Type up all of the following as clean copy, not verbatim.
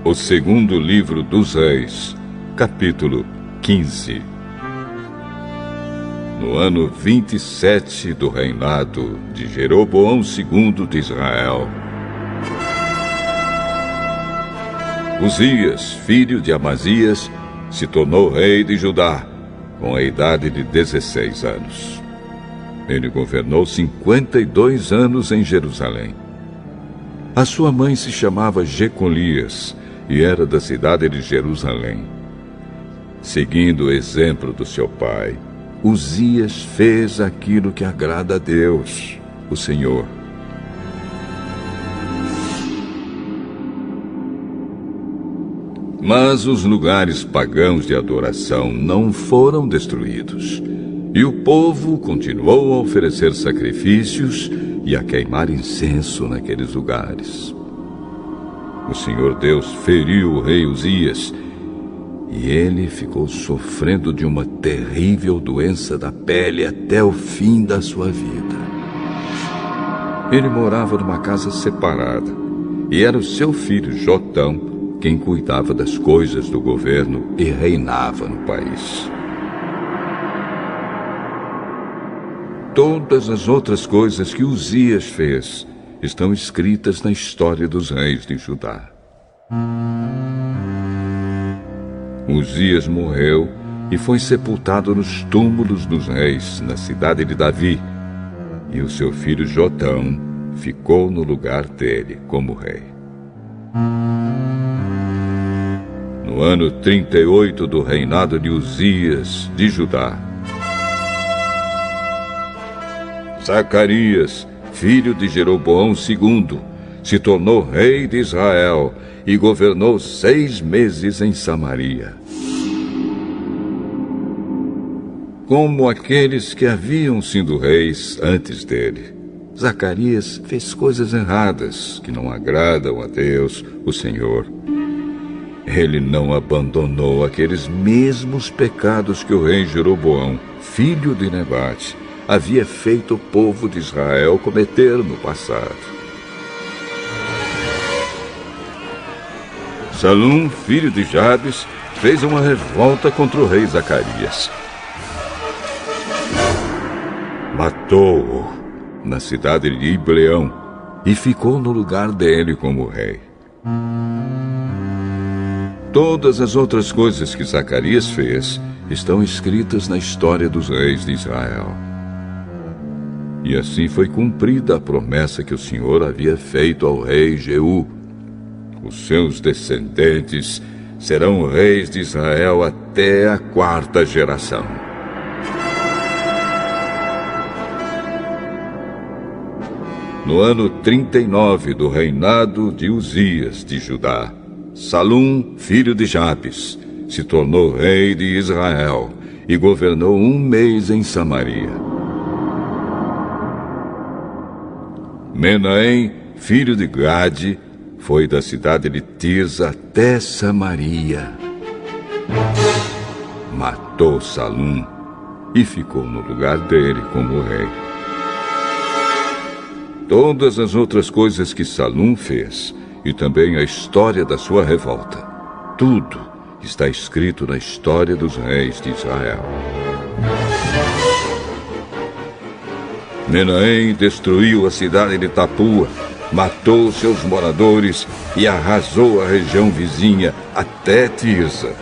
O segundo livro dos Reis, capítulo 15. No ano 27 do reinado de Jeroboão II de Israel, Uzias, filho de Amazias, se tornou rei de Judá, com a idade de 16 anos. Ele governou 52 anos em Jerusalém. A sua mãe se chamava Jecolias e era da cidade de Jerusalém. Seguindo o exemplo do seu pai, Uzias fez aquilo que agrada a Deus, o Senhor. Mas os lugares pagãos de adoração não foram destruídos, e o povo continuou a oferecer sacrifícios e a queimar incenso naqueles lugares. O Senhor Deus feriu o rei Uzias, e ele ficou sofrendo de uma terrível doença da pele até o fim da sua vida. Ele morava numa casa separada, e era o seu filho Jotão quem cuidava das coisas do governo e reinava no país. Todas as outras coisas que Uzias fez estão escritas na história dos reis de Judá. Uzias morreu e foi sepultado nos túmulos dos reis, na cidade de Davi, e o seu filho Jotão ficou no lugar dele como rei. No ano 38 do reinado de Uzias de Judá, Zacarias, filho de Jeroboão II, se tornou rei de Israel e governou 6 meses em Samaria. Como aqueles que haviam sido reis antes dele, Zacarias fez coisas erradas que não agradam a Deus, o Senhor. Ele não abandonou aqueles mesmos pecados que o rei Jeroboão, filho de Nebate, havia feito o povo de Israel cometer no passado. Salum, filho de Jabes, fez uma revolta contra o rei Zacarias. Matou-o na cidade de Ibleão e ficou no lugar dele como rei. Todas as outras coisas que Zacarias fez estão escritas na história dos reis de Israel. E assim foi cumprida a promessa que o Senhor havia feito ao rei Jeú. Os seus descendentes serão reis de Israel até a 4ª geração. No ano 39 do reinado de Uzias de Judá, Salum, filho de Jabes, se tornou rei de Israel e governou 1 mês em Samaria. Menahem, filho de Gade, foi da cidade de Tirza até Samaria. Matou Salum e ficou no lugar dele como rei. Todas as outras coisas que Salum fez, e também a história da sua revolta, tudo está escrito na história dos reis de Israel. Menahem destruiu a cidade de Tapua, matou seus moradores e arrasou a região vizinha até Tirza.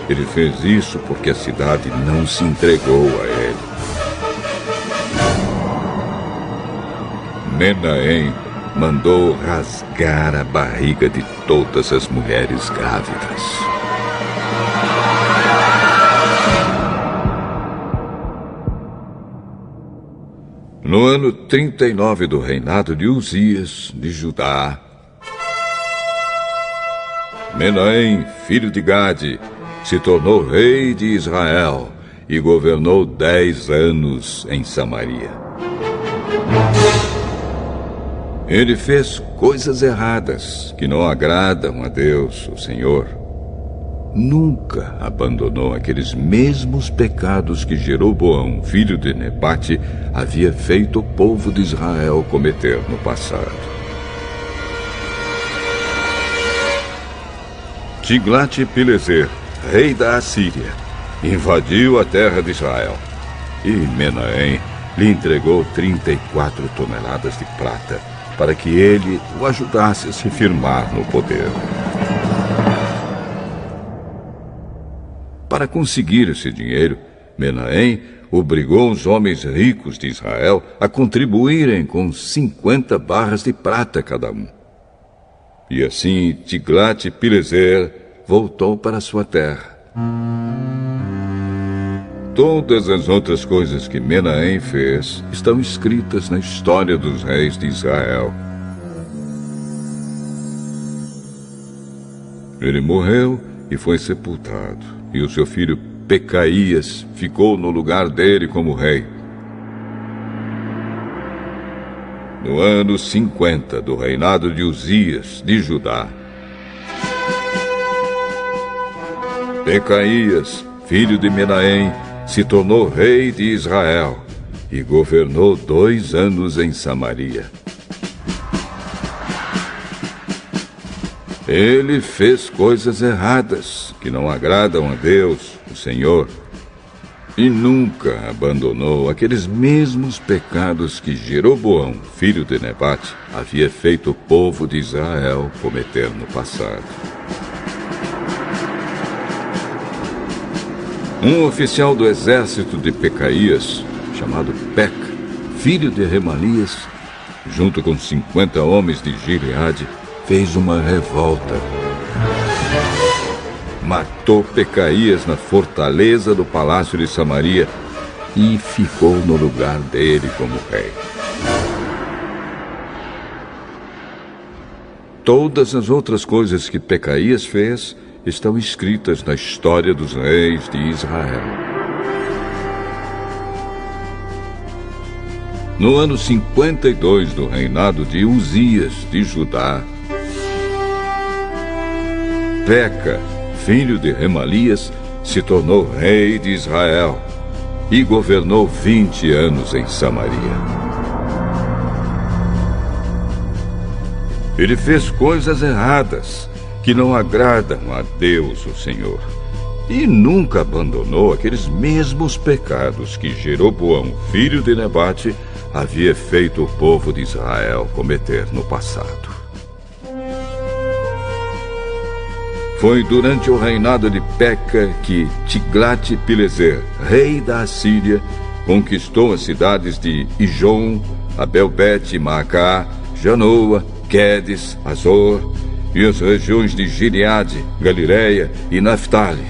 Ele fez isso porque a cidade não se entregou a ele. Menahem mandou rasgar a barriga de todas as mulheres grávidas. No ano 39 do reinado de Uzias de Judá, Menahem, filho de Gade, se tornou rei de Israel e governou 10 anos em Samaria. Ele fez coisas erradas que não agradam a Deus, o Senhor. Nunca abandonou aqueles mesmos pecados que Jeroboão, filho de Nebate, havia feito o povo de Israel cometer no passado. Tiglat-Pileser, rei da Assíria, invadiu a terra de Israel. E Menahem lhe entregou 34 toneladas de prata para que ele o ajudasse a se firmar no poder. Para conseguir esse dinheiro, Menahem obrigou os homens ricos de Israel a contribuírem com 50 barras de prata cada um. E assim Tiglat-Pileser voltou para sua terra. Todas as outras coisas que Menahem fez estão escritas na história dos reis de Israel. Ele morreu e foi sepultado, e o seu filho Pecaías ficou no lugar dele como rei. No ano 50 do reinado de Uzias, de Judá, Pecaías, filho de Menahem, se tornou rei de Israel e governou 2 anos em Samaria. Ele fez coisas erradas que não agradam a Deus, o Senhor, e nunca abandonou aqueles mesmos pecados que Jeroboão, filho de Nebate, havia feito o povo de Israel cometer no passado. Um oficial do exército de Pecaías, chamado Peca, filho de Remalias, junto com 50 homens de Gileade, fez uma revolta. Matou Pecaías na fortaleza do palácio de Samaria e ficou no lugar dele como rei. Todas as outras coisas que Pecaías fez estão escritas na história dos reis de Israel. No ano 52 do reinado de Uzias de Judá, Peca, filho de Remalias, se tornou rei de Israel e governou 20 anos em Samaria. Ele fez coisas erradas que não agradam a Deus, o Senhor, e nunca abandonou aqueles mesmos pecados que Jeroboão, filho de Nebate, havia feito o povo de Israel cometer no passado. Foi durante o reinado de Peca que Tiglat-Pileser, rei da Assíria, conquistou as cidades de Ijon, Abel-Bet-Maacá, Janoa, Quedes, Azor e as regiões de Gileade, Galileia e Naftali,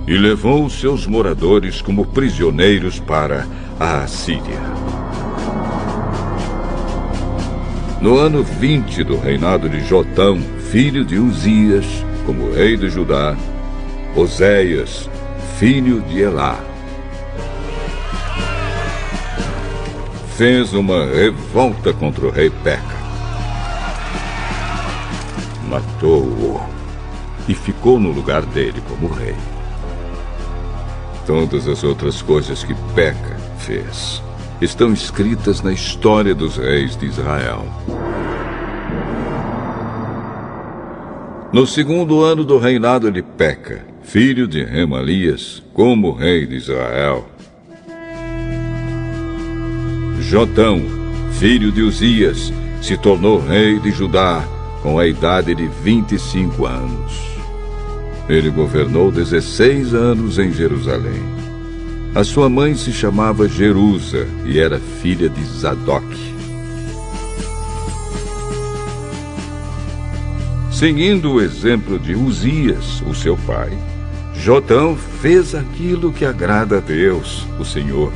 e levou os seus moradores como prisioneiros para a Assíria. No ano 20 do reinado de Jotão, filho de Uzias, como rei de Judá, Oséias, filho de Elá, fez uma revolta contra o rei Peca. Matou-o e ficou no lugar dele como rei. Todas as outras coisas que Peca fez estão escritas na história dos reis de Israel. No 2º ano do reinado de Peca, filho de Remalias, como rei de Israel, Jotão, filho de Uzias, se tornou rei de Judá com a idade de 25 anos. Ele governou 16 anos em Jerusalém. A sua mãe se chamava Jerusa e era filha de Zadoque. Seguindo o exemplo de Uzias, o seu pai, Jotão fez aquilo que agrada a Deus, o Senhor.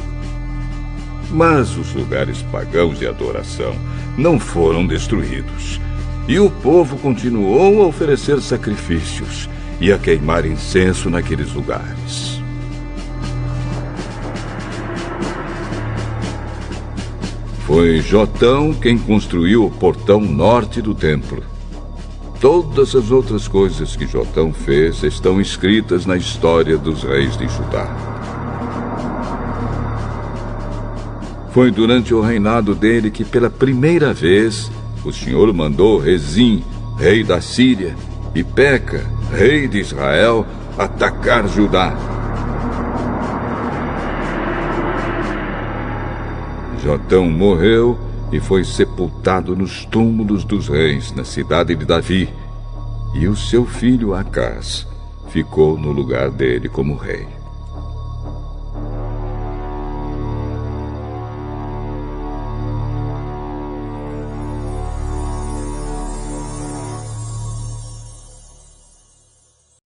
Mas os lugares pagãos de adoração não foram destruídos, e o povo continuou a oferecer sacrifícios e a queimar incenso naqueles lugares. Foi Jotão quem construiu o portão norte do templo. Todas as outras coisas que Jotão fez estão escritas na história dos reis de Judá. Foi durante o reinado dele que, pela primeira vez, o Senhor mandou Rezim, rei da Síria, e Peca, rei de Israel, atacar Judá. Jotão morreu e foi sepultado nos túmulos dos reis na cidade de Davi, e o seu filho Acás ficou no lugar dele como rei.